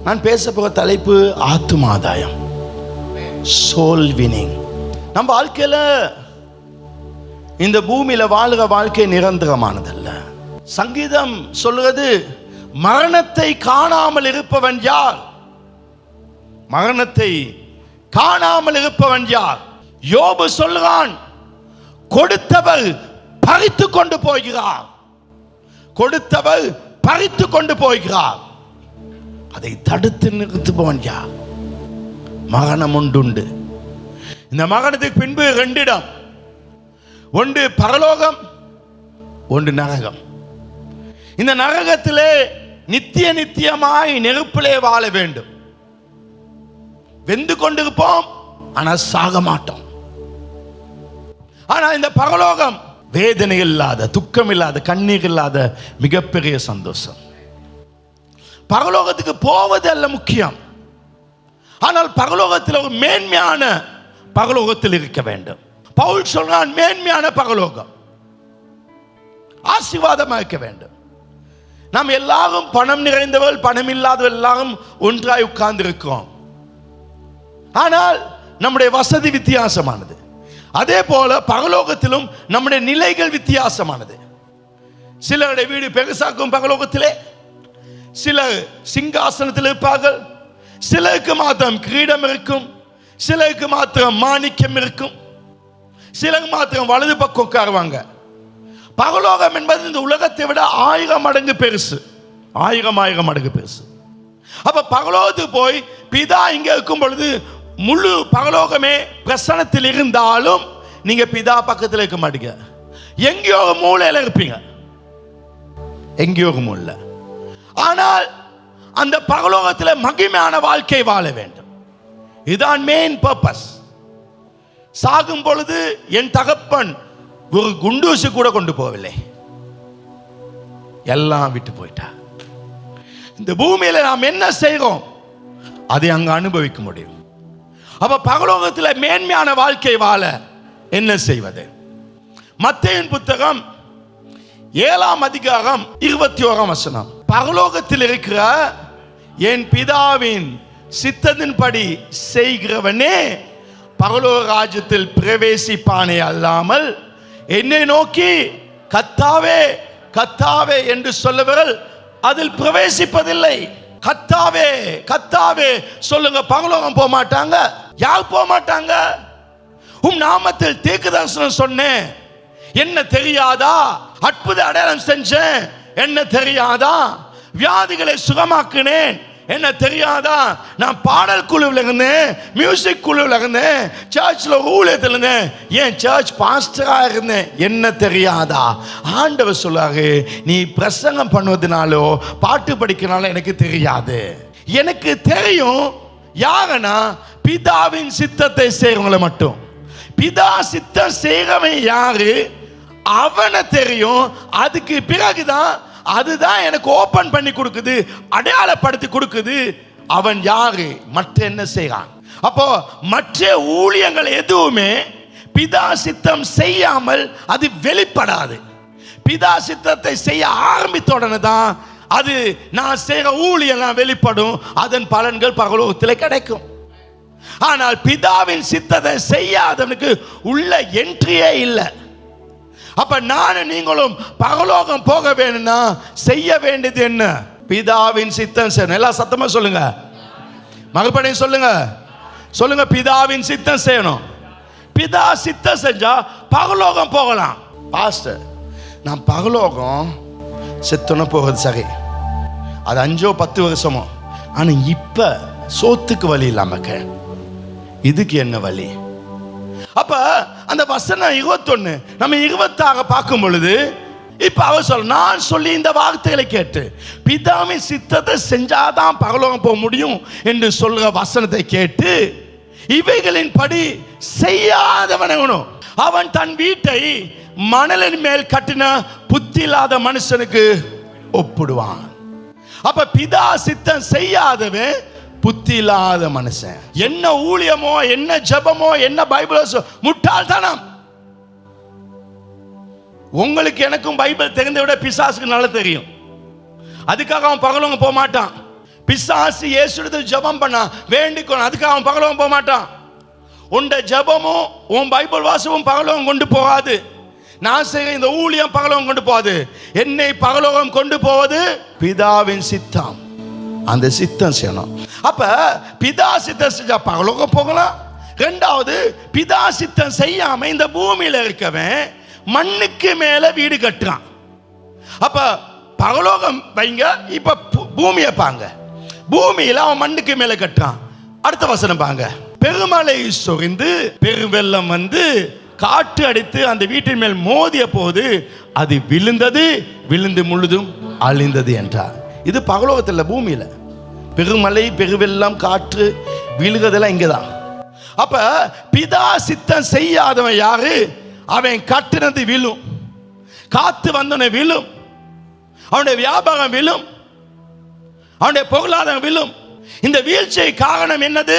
நான் பேச போகிற தலைப்பு ஆத்துமாதாயம், சோல் வினிங். நம்ம வாழ்க்கையில இந்த பூமியில வாழ்கிற வாழ்க்கை நிரந்தரமானதல்ல. சங்கீதம் சொல்லுவது மரணத்தை காணாமல் இருப்பவன் யார்? மரணத்தை காணாமல் இருப்பவன் யார்? யோபு சொல்லுகிறான், கொடுத்தவர் பறித்து கொண்டு போகிறார், கொடுத்தவர் பறித்து கொண்டு போகிறார். அதை தடுத்து நிறுத்துபவன் யார்? மரணம் உண்டு. இந்த மரணத்துக்கு பின்பு 2 இடம், ஒன்று பரலோகம், ஒன்று நரகம். இந்த நரகத்திலே நித்தியமாய் நெருப்பிலே வாழ வேண்டும். வெந்து கொண்டிருப்போம், ஆனால் சாக மாட்டோம். ஆனால் இந்த பரலோகம் வேதனை இல்லாத, துக்கம் இல்லாத, கண்ணீர் இல்லாத மிகப்பெரிய சந்தோஷம். பரலோகத்துக்கு போவது அல்ல முக்கியம், ஆனால் பரலோகத்தில் ஒரு மேன்மையான பரலோகத்தில் இருக்க வேண்டும். பவுல் சொல்றான், மேன்மையான பரலோகம் ஆசீர்வாதமாக இருக்க வேண்டும். நாம் எல்லாரும் பணம் நிறைந்தவர்கள், பணம் இல்லாதவர்கள் எல்லாரும் ஒன்றாய் உட்கார்ந்து இருக்கிறோம். ஆனால் நம்முடைய வசதி வித்தியாசமானது. அதே போல பரலோகத்திலும் நம்முடைய நிலைகள் வித்தியாசமானது. சிலருடைய வீடு பெருசாக்கும் பரலோகத்திலே, சிலர் சிங்காசனத்தில் இருப்பார்கள், சிலருக்கு மாத்திரம் கிரீடம் இருக்கும், சிலருக்கு மாத்திரம் மாணிக்கம் இருக்கும், சிலர் மாத்திரம் வலது பக்கம் உட்காருவாங்க. பரலோகம் என்பது இந்த உலகத்தை விட 1000 மடங்கு பெருசு, 1000 மடங்கு பெருசு. அப்ப பரலோகத்துக்கு போய் பிதா இங்க இருக்கும் பொழுது முழு பரலோகமே பிரசன்னத்தில் இருந்தாலும் நீங்க பிதா பக்கத்தில் இருக்க மாட்டீங்க, எங்கேயோ மூலையில இருப்பீங்க, எங்கேயோ மூலையில. ஆனால் அந்த பரலோகத்தில் மகிமையான வாழ்க்கை வாழ வேண்டும். இதுதான் மெயின் பர்பஸ். சாகும் பொழுது என் தகப்பன் ஒரு குண்டூசி கூட கொண்டு போகவில்லை, எல்லாம் விட்டு போயிட்டா. இந்த பூமியில நாம் என்ன செய்கிறோம் அதை அங்க அனுபவிக்க முடியும். அப்ப பரலோகத்தில் மேன்மையான வாழ்க்கை வாழ என்ன செய்வது? மத்தேயுவின் புத்தகம் 7ஆம் அதிகாரம் 21ஆம் வசனம், பரலோகத்தில் இருக்கிற என் பிதாவின் சித்தத்தின்படி செய்கிறவனே பரலோக ராஜ்யத்தில் பிரவேசிப்பானே அல்லாமல் என்னை நோக்கி கர்த்தாவே கர்த்தாவே என்று சொல்லவர்கள் அதில் பிரவேசிப்பதில்லை. கர்த்தாவே கர்த்தாவே சொல்லுங்க, பரலோகம் போக மாட்டாங்க. யார் போக மாட்டாங்க? உம் நாமத்தில் தீர்க்கதரிசனம் சொன்னேன், என்ன தெரியாதா? அற்புத அடையாளம் செஞ்சேன், என்ன தெரியாதா? வியாதிகளை சுகமாக்கினேன், என்ன தெரியாதா? நான் பாடல் குழுவில் இருந்தேன், மியூசிக் குழுவில் இருந்தேன், சர்ச்சில் ஊழியத்தில் இருந்தேன், ஏன் சர்ச் பாஸ்டராக இருந்தேன், என்ன தெரியாதா? ஆண்டவர் சொல்லாரு, நீ பிரசங்கம் பண்ணுவதனாலோ பாட்டு படிக்கிறனால எனக்கு தெரியாது. எனக்கு தெரியும் யாருன்னா பிதாவின் சித்தத்தை செய்கிறவங்களை மட்டும். பிதா சித்தம் செய்கிறவன் யாரு அவனை தெரியும். அதுக்கு பிறகுதான் அதுதான் எனக்கு ஓபன் பண்ணி கொடுக்குது, அடையாளப்படுத்தி கொடுக்குது அவன் யாரு, மற்ற என்ன செய்கிறான். அப்போ மற்ற ஊழியங்கள் எதுவுமே பிதா சித்தம் செய்யாமல் அது வெளிப்படாது. பிதா சித்தத்தை செய்ய ஆரம்பித்த உடனே தான் அது நான் செய்கிற ஊழியெல்லாம் வெளிப்படும், அதன் பலன்கள் பரலோகத்தில் கிடைக்கும். ஆனால் பிதாவின் சித்தத்தை செய்யாதவனுக்கு உள்ள என்ட்ரியே இல்லை. அப்ப நானும் நீங்களும் பரலோகம் போக வேணும்னா செய்ய வேண்டியது என்ன? பிதாவின் சித்தம் செய்யணும். எல்லாம் சத்தமா சொல்லுங்க, மறுபடியும் சொல்லுங்க, சொல்லுங்க, பிதாவின் சித்தம் செய்யணும். பிதா சித்தம் செஞ்சா பரலோகம் போகலாம். பாஸ்டர், நான் பரலோகம் செத்துன போகிறது சரி, அது 5-10 வருஷமோ, ஆனா இப்ப சோத்துக்கு வழி இல்லாம இதுக்கு என்ன வழி? அப்ப அந்த வசனம் 21 நம்ம 26 பார்க்கும் பொழுது இப்ப அவர் சொல்ல, நான் சொல்லி இந்த வார்த்தைகளை கேட்டு பிதாவின் சித்தத்தை செஞ்சாதான் பரலோகம் போக முடியும் என்று சொல்ற வசனத்தை கேட்டு இவைகளின் படி செய்யாதவனும் அவன் தன் வீட்டை மணலின் மேல் கட்டின புத்தி இல்லாத மனுஷனுக்கு ஒப்பிடுவான். அப்ப பிதா சித்தம் செய்யாதவன் புத்தி இல்லாத மனுஷன். என்ன ஊழியமோ, என்ன ஜெபமோ, என்ன பைபிளோ முட்டாள்தனம். உங்களுக்கு எனக்கும் பைபிள் தெரிந்த விட பிசாசுக்கு நல்லா தெரியும். அதுக்காக அவன் பகலவங்க போக மாட்டான். பிசாசு இயேசுவிடத்தில் ஜெபம் பண்ணா வேண்டிக்கணும், அதுக்கு அவன் பகலவன் போக மாட்டான். உண்ட ஜெபமும் உன் பைபிள் வாசமும் பகலவன் கொண்டு போகாது. நான் செய்கிற இந்த ஊழியம் பகலவன் கொண்டு போகாது. என்னை பகலோகம் கொண்டு போவது பிதாவின் சித்தம். அந்த சித்தம் செய்யணும். அப்ப பிதா சித்தம் செஞ்சா பகலோகம் போகலாம். ரெண்டாவது, பிதா சித்தம் செய்யாம இந்த பூமியில இருக்கவன் மண்ணுக்கு மேல வீடு கட்டுறான். அப்ப பகலோகம் வைங்க, இப்ப பூமியை பாங்க. பூமியில அவன் மண்ணுக்கு மேல கட்டுறான். அடுத்த வசனம் பாங்க. பெருமழை சொரிந்து பெருவெள்ளம் வந்து காற்று அடித்து அந்த வீட்டின் மேல் மோதிய போது அது விழுந்தது, விழுந்து முழுதும் அழிந்தது என்றார். இது பகலோகத்தில், பூமியில பெருமழை பெருவெள்ளம் காற்று விழுகிறதெல்லாம் இங்கதான். அப்ப பிதா சித்தம் செய்யாதவன் யாரு? அவன் கட்டினது விழும், காத்து வந்தவனை விழும், அவனுடைய வியாபாரம் விழும், அவனுடைய பொருளாதாரம் விழும். இந்த வீழ்ச்சியை காரணம் என்னது?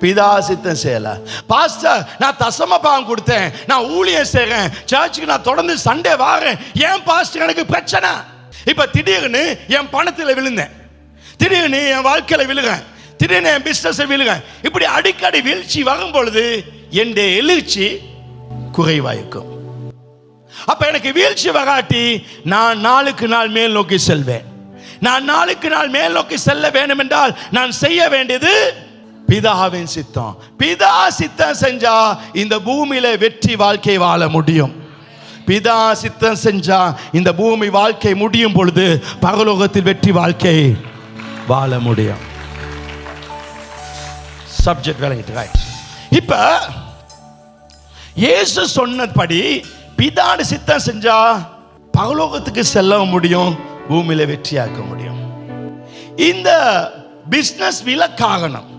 பிதா சித்தம் செய்யல. பாஸ்டர், நான் தசம பாகம் கொடுத்தேன், நான் ஊழியம் செய்றேன், சர்ச்சுக்கு நான் தொடர்ந்து சண்டே வாரேன், ஏன் பாஸ்டர் எனக்கு பிரச்சனை? இப்ப திடீர்னு என் பணத்தில் விழுந்தேன், திடீர்னு என் வாழ்க்கையில விழுகிறேன், திடீர்னு என் பிசினஸ் விழுகிறேன். இப்படி அடிக்கடி வீழ்ச்சி வரும் பொழுது என் எழுச்சி குறைவாயிருக்கும். அப்ப எனக்கு வீழ்ச்சி வராட்டி நான் நாளுக்கு நாள் மேல் நோக்கி செல்வேன். நான் நாளுக்கு நாள் மேல் நோக்கி செல்ல வேண்டும் என்றால் நான் செய்ய வேண்டியது பிதாவின் சித்தம். பிதா சித்தம் செஞ்சா இந்த பூமியில வெற்றி வாழ்க்கை வாழ முடியும். பிதா சித்தம் செஞ்சா இந்த பூமி வாழ்க்கை முடியும் பொழுது பரலோகத்தில் வெற்றி வாழ்க்கை வாழ முடியும். சப்ஜெக்ட் விளங்கிட்டு ரைட். இப்ப இயேசு சொன்னபடி பிதாடு சித்தம் செஞ்சா பரலோகத்துக்கு செல்ல முடியும், பூமியில வெற்றியாக்க முடியும். இந்த பிசினஸ் விலக்காகணும்,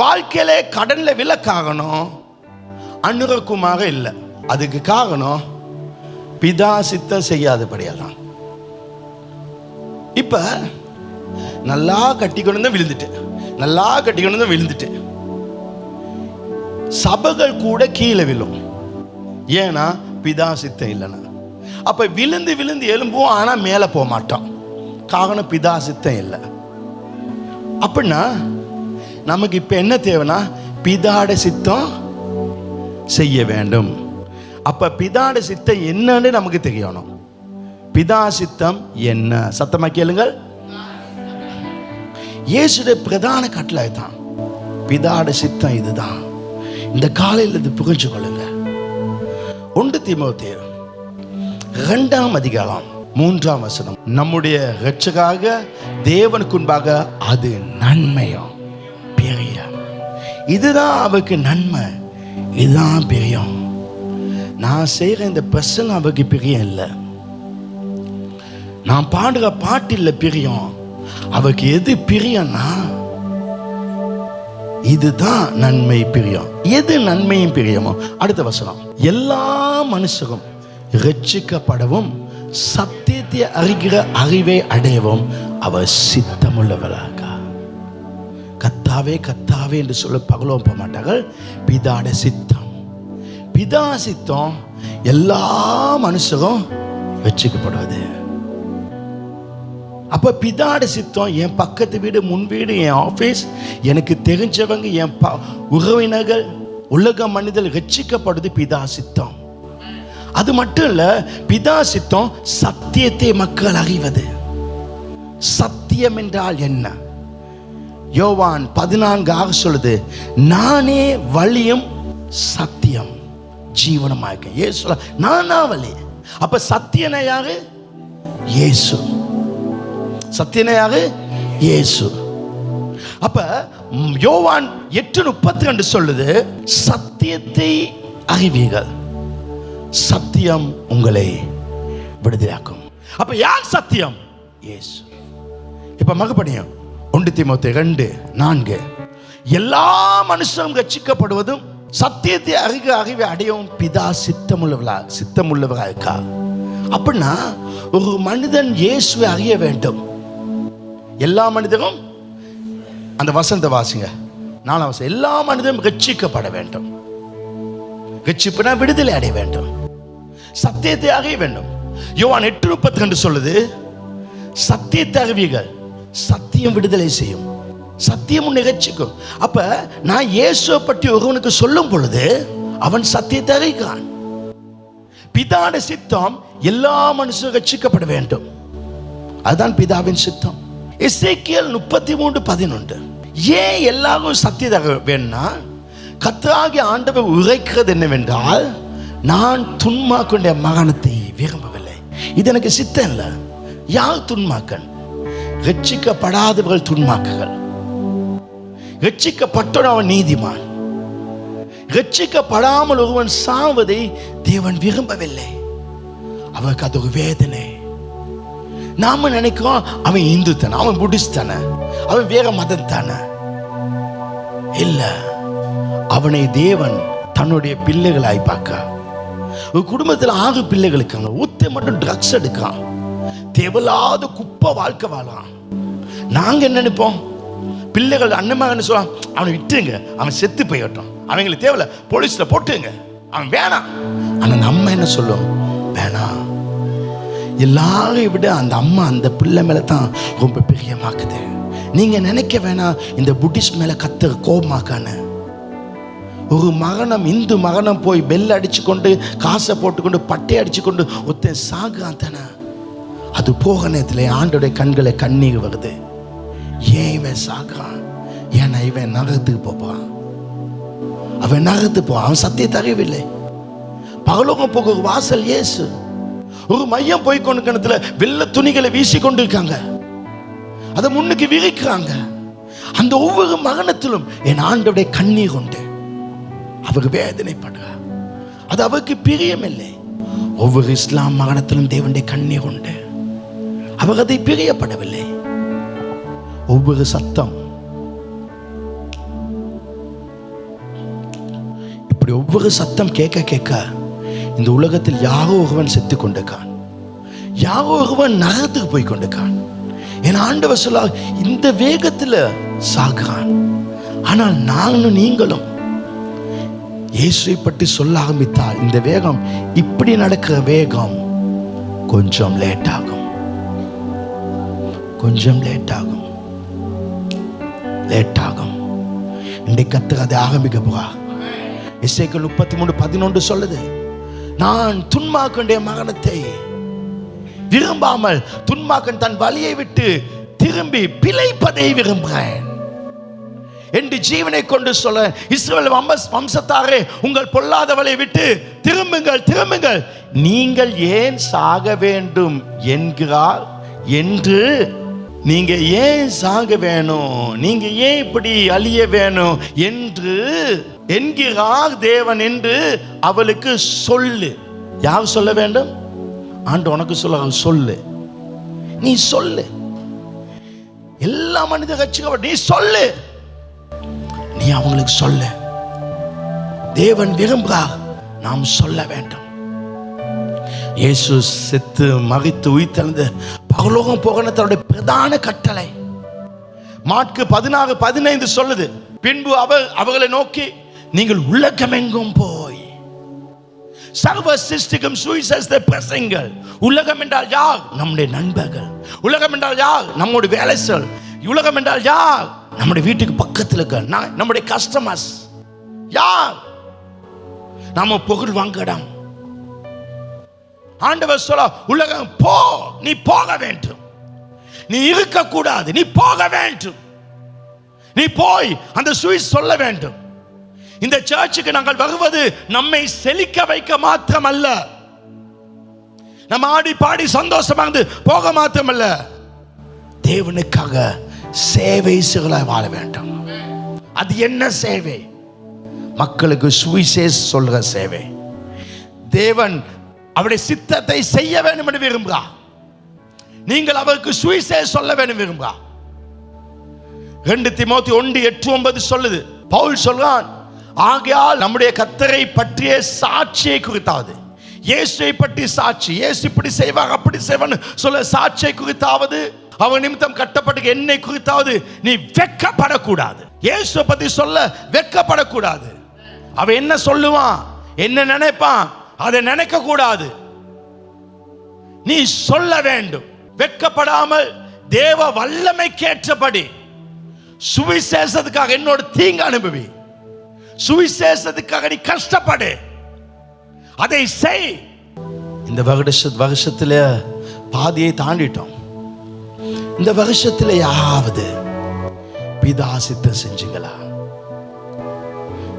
வாழ்க்கையில கடன்ல விலக்காகணும், அனுரக்குமாக இல்லை. அதுக்கு காரணம் பிதா சித்தம் செய்யாதபடியாதான். இப்ப நல்லா கட்டிக்கொண்டு தான் விழுந்துட்டு, நல்லா கட்டிக்கொண்டு தான் விழுந்துட்டு சபைகள் கூட கீழே விழும். ஏன்னா பிதா சித்தம் இல்லைன்னா. அப்ப விழுந்து விழுந்து எழும்புவோம், ஆனா மேல போக மாட்டோம். காரணம் பிதா சித்தம் இல்லை. அப்படின்னா நமக்கு இப்ப என்ன தேவைன்னா பிதாட சித்தம் செய்ய வேண்டும். அப்ப பிதாட சித்தம் என்னன்னு நமக்கு தெரியணும். பிதா சித்தம் என்ன? சத்தமா கேளுங்கள். இயேசுடைய பிரதான கட்டளை தான் பிதாட சித்தம் இதுதான். இந்த காலையில் இது புரிஞ்சு கொள்ளுங்க. 1 தீமோத்தேயு 2ஆம் அதிகாரம் 3ஆம் வசனம். நம்முடைய இரட்சகராக தேவனுக்கு முன்பாக அது நன்மையும் பிரியம். இதுதான் அவருக்கு நன்மை, இதுதான் பிரியம். நான் செய்கிற இந்த பிரச்சனை அவருக்கு பிரியம் இல்லை, நான் பாடுற பாட்டு இல்லை பிரியம். அவருக்கு எது பிரியம்னா இதுதான் நன்மை பிரியம். எது நன்மையும் பிரியமோ? அடுத்த வசனம். எல்லா மனுஷரும் ரட்சிக்கப்படவும் சத்தியத்தை அறிகிற அறிவை அடையவும் அவர் சித்தமுள்ளவராக. கத்தாவே கத்தாவே என்று சொல்ல பகலும் போக மாட்டார்கள். பிதாட சித்தம், பிதா சித்தம் எல்லா மனுஷரும் ரட்சிக்கப்படுவது. அப்ப பிதாட சித்தம் என் பக்கத்து வீடு, முன் வீடு, என் ஆபீஸ், எனக்கு தெரிஞ்சவங்க, என் உறவினர்கள், உலக மனிதர்கள் ரட்சிக்கப்படுது பிதா சித்தம். அது மட்டும் இல்ல, பிதா சித்தம் சத்தியத்தை மக்கள் அறிவது. சத்தியம் என்றால் என்ன? யோவான் 14:6 சொல்லுது, நானே வழியும் சத்தியம் ஜீவனமா இருக்கேன். இயேசு நானா வழி. அப்ப சத்தியனை யாரு? இயேசு. சத்தியனையாக இயேசு. அப்ப யோவான் 8:32 சொல்லுது, சத்தியத்தை அறிவீர்கள், சத்தியம் உங்களை விடுதலையாக்கும். அப்ப யார் சத்தியம்? இயேசு. இப்ப மறுபடியும் 1 தீமோத்தேயு 2:4, எல்லா மனுஷரும் ரட்சிக்கப்படுவதும் சத்தியத்தை அறிகிற அறிவை அடையவும் பிதா சித்தமுள்ளவராக இருக்கா. அப்படின்னா ஒரு மனிதன் இயேசுவை அறிய வேண்டும். எல்லா மனிதரும், அந்த வசந்த வாசிங்க 4ஆம் வசனம், எல்லா மனிதரும் ரட்சிக்கப்பட வேண்டும். ரட்சிப்புனா விடுதலை அடைய வேண்டும், சத்தியத்தை அறிய வேண்டும். யோவான் 8:32 சொல்லுது, சத்தியத்தை அறிவீர்கள், சத்தியம் விடுதலை செய்யும், சத்தியம் உன்னை ரட்சிக்கும். அப்ப நான் இயேசுவை பற்றி ஒருவனுக்கு சொல்லும் பொழுது அவன் சத்தியத்தை அறிகிறான். பிதாட சித்தம் எல்லா மனுஷரும் ரட்சிக்கப்பட வேண்டும். அதுதான் பிதாவின் சித்தம். எசேக்கியேல் 33:11. ஏன் எல்லாரும் சத்தியத்தை வேணும்னா, கர்த்தராகிய ஆண்டவர் உரைக்கிறது என்னவென்றால், நான் துன்மார்க்கனுடைய மரணத்தை விரும்பவில்லை. இது எனக்கு சித்தம் இல்லை. யார் துன்மார்க்கன்? ரட்சிக்கப்படாதவர்கள் துன்மார்க்கர்கள். ரட்சிக்கப்பட்டவன் அவன் நீதிமான். ரட்சிக்கப்படாமல் ஒருவன் சாவதை தேவன் விரும்பவில்லை. அவருக்கு அது ஒரு வேதனை. நாம நினைக்கிறோம் அவன் இந்து தானே, அவன் புத்திஸ்ட் தானே, அவன் வேற மதம் தானே. இல்ல, அவனை தேவன் தன்னுடைய பிள்ளைகளாய் பார்க்க. ஒரு குடும்பத்தில் 6 பிள்ளைகள் இருக்காங்க. ஒருத்தன் மட்டும் ட்ரக்ஸ் எடுக்கான், தேவையில்லாத குப்பை வாழ்க்கை வாழான். நாங்க என்ன நினைப்போம்? பிள்ளைகள் அண்ணன் சொல்லுவான், அவனை விட்டுங்க, அவன் செத்து போயிட்டோம், அவங்களுக்கு தேவையில்ல, போலீஸ்ல போட்டுங்க, அவன் வேணாம். ஆனா நம்ம என்ன சொல்லுவோம்? வேணாம். எல்லாரையும் விட அந்த அம்மா அந்த பிள்ளை மேல தான் ரொம்ப பிரியமாக்குது. நீங்க நினைக்க வேணாம் இந்த புத்திஸ்ட் மேல கத்த கோபமாக்கான. ஒரு மகனம், இந்து மகனம் போய் பெல் அடிச்சு கொண்டு காசை போட்டுக்கொண்டு பட்டை அடிச்சு கொண்டு ஒருத்தன் சாகுறான் தானே. அது போக நேரத்தில் ஆண்டோடைய கண்களை கண்ணீர் வருது. ஏன் இவன் சாகுறான்? ஏன்னா இவன் நகரத்துக்கு போப்பான், அவன் நகரத்துக்கு போவான், அவன் சத்தியத்தை அறியவில்லை. பகலோகம் போக ஒரு வாசல் இயேசு. ஒரு மையம் போய் கொண்டு கிணத்துல வெள்ளை துணிகளை வீசி கொண்டு இருக்காங்க, அதை முன்னுக்கு விரிக்கிறாங்க. அந்த ஒவ்வொரு மகனத்திலும் என் ஆண்டோடைய கண்ணீர் உண்டு. அவர் வேதனைப்படுறார், அது அவருக்கு பிரியமில்லை. ஒவ்வொரு இஸ்லாம் மகனத்திலும் தேவனுடைய கண்ணீர் உண்டு, அவர் அதை பிரியப்படவில்லை. ஒவ்வொரு சத்தம், இப்படி ஒவ்வொரு சத்தம் கேட்க கேட்க இந்த உலகத்தில் யாரோ ஒருவன் செத்து கொண்டிருக்கான், யாரோ ஒருவன் நரகத்துக்கு போய் கொண்டிருக்கான். என் ஆண்டவர் சொல்ல இந்த வேகத்தில் சாகிறான். ஆனால் நானும் நீங்களும் இயேசுவை பற்றி சொல்ல ஆரம்பித்தால் இந்த வேகம், இப்படி நடக்கிற வேகம் கொஞ்சம் லேட் ஆகும், கொஞ்சம் லேட் ஆகும், லேட் ஆகும். இன்றைக்கு கர்த்தர் அதை ஆரம்பிக்க போறா. எசேக்கியேல் 33:11 சொல்லுது, நான் துன்மார்க்கனுடைய மரணத்தை விரும்பாமல் துன்மார்க்கன் தன் வழியை விட்டு திரும்பி பிழைப்பதை விரும்புகிறேன் என்று ஜீவனை கொண்டு சொல்ல, இஸ்ரவேல் வம்சத்தாரே உங்கள் பொல்லாத வழியை விட்டு திரும்புங்கள், திரும்புங்கள், நீங்கள் ஏன் சாக வேண்டும் என்கிறார் என்று. நீங்க ஏன் சாக வேணும், நீங்க ஏன் இப்படி அழிய வேணும் என்று என்கிறார் தேவன் என்று அவளுக்கு சொல்லு. யார் சொல்ல வேண்டும்? ஆண்டு உனக்கு சொல்ல சொல்லு, நீ சொல்லு. எல்லா மனித கட்சிகள் நீ சொல்லு, நீ அவங்களுக்கு சொல்லு. தேவன் விரும்புகிறார் நாம் சொல்ல வேண்டும். இயேசு செத்து மரித்து உயிர்த்தெழுந்து பரலோகம் போகணும் தன்னுடைய பிரதான கட்டளை. மாற்கு 16:15 சொல்லுது, பின்பு அவர்களை நோக்கி நீங்கள் உலகமெங்கும் போய் சர்வ சிருஷ்டிக்கும் சுவிசேஷத்தை பிரசங்கள். உலகம் என்றால் யார்? நம்முடைய நண்பர்கள். உலகம் என்றால் யார்? நம்முடைய வேலைகள். உலகம் என்றால் யார்? நம்முடைய வீட்டுக்கு பக்கத்தில் இருக்க நம்முடைய கஸ்டமர்ஸ். யார்? நம்ம பொருள் வாங்கடம். ஆண்டவர் சொல்ல, உலகம் போ, நீ போக வேண்டும், நீ இருக்க கூடாது, நீ போக வேண்டும், நீ போய் அந்த சுவிஸ் சொல்ல வேண்டும். இந்த சர்ச்சுக்கு நாங்கள் வருவது நம்மை செழிக்க வைக்க மாத்திரமல்ல, நம்ம ஆடி பாடி சந்தோஷமாக போக மாத்திரமல்ல, தேவனுக்காக சேவை வாழ வேண்டும். அது என்ன சேவை? மக்களுக்கு சுவிசேஷ சொல்ற சேவை. தேவன் அவருடைய சித்தத்தை செய்ய வேண்டும் என்று விரும்புகிறார். நீங்கள் அவருக்கு சுவிசேஷ சொல்ல வேண்டும் விரும்புகிறார். 2 தீமோத்தேயு 1:8-9 சொல்லுது, பவுல் சொல்றான், ஆகையால் நம்முடைய கர்த்தரை பற்றிய சாட்சியை குறித்தாவது, இயேசுவை பற்றி சாட்சி, இயேசு இப்படி செய்வார் அப்படி செய்வான்னு சொல்ல சாட்சியை குறித்தாவது, அவன் நிமித்தம் கட்டப்பட்ட என்னை குறித்தாவது நீ வெட்கப்படக்கூடாது. இயேசுவை பற்றி சொல்ல வெட்கப்படக்கூடாது. அவன் என்ன சொல்லுவான், என்ன நினைப்பான், அதை நினைக்க கூடாது. நீ சொல்ல வேண்டும். வெட்கப்படாமல் தேவ வல்லமைக்கேற்றபடி சுவிசேஷத்துக்காக என்னோட தீங்கு அனுபவி, சுவிசேஷத்துக்காக நீ கஷ்டப்படு, அதை செய். இந்த வருஷத்துல பாதியை தாண்டிட்டோம். இந்த வருஷத்துல யாவது பிதா சித்தம் செஞ்சீங்களா?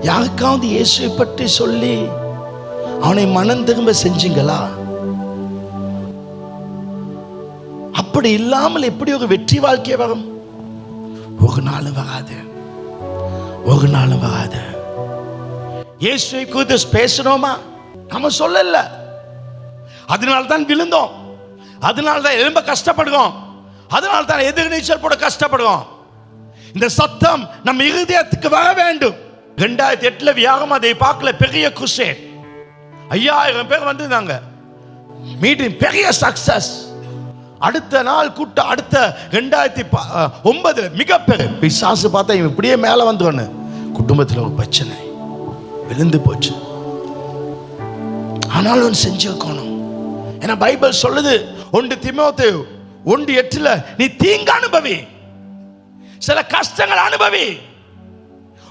யாருக்காவது இயேசுவை பற்றி சொல்லி அவனை மனம் திரும்ப செஞ்சீங்களா? அப்படி இல்லாமல் எப்படி ஒரு வெற்றி வாழ்க்கை வரும்? ஒரு நாளும் வராது, ஒரு நாளும் வராது. இயேசுவை குறித்து பேசணுமா? நம்ம சொல்லல. அதனால்தான் விழுந்தோம், அதனால்தான் எழும்ப கஷ்டப்படுவோம், அதனால்தான் எதிர்நீச்சல் போட கஷ்டப்படுவோம். இந்த சத்தம் நம்ம இருதயத்துக்கு வர வேண்டும். 2008 வியாகம் அதை பார்க்கல, பெரிய குருசேட், 5000 பேர் வந்திருந்தாங்க மீட்டிங், பெரிய சக்சஸ். அடுத்த நாள் கூட்டம், அடுத்த 2009 மிகப்பெரிய பிசாசு பார்த்தா இவன் இப்படியே மேலே வந்துடுவான்னு, குடும்பத்தில் ஒரு பிரச்சனை விழுந்து போச்சு. ஆனாலும் செஞ்சிருக்கணும். ஏன்னா பைபிள் சொல்லுது 1 தீமோத்தேயு 1:8 நீ தீங்கு அனுபவி, சில கஷ்டங்கள் அனுபவி.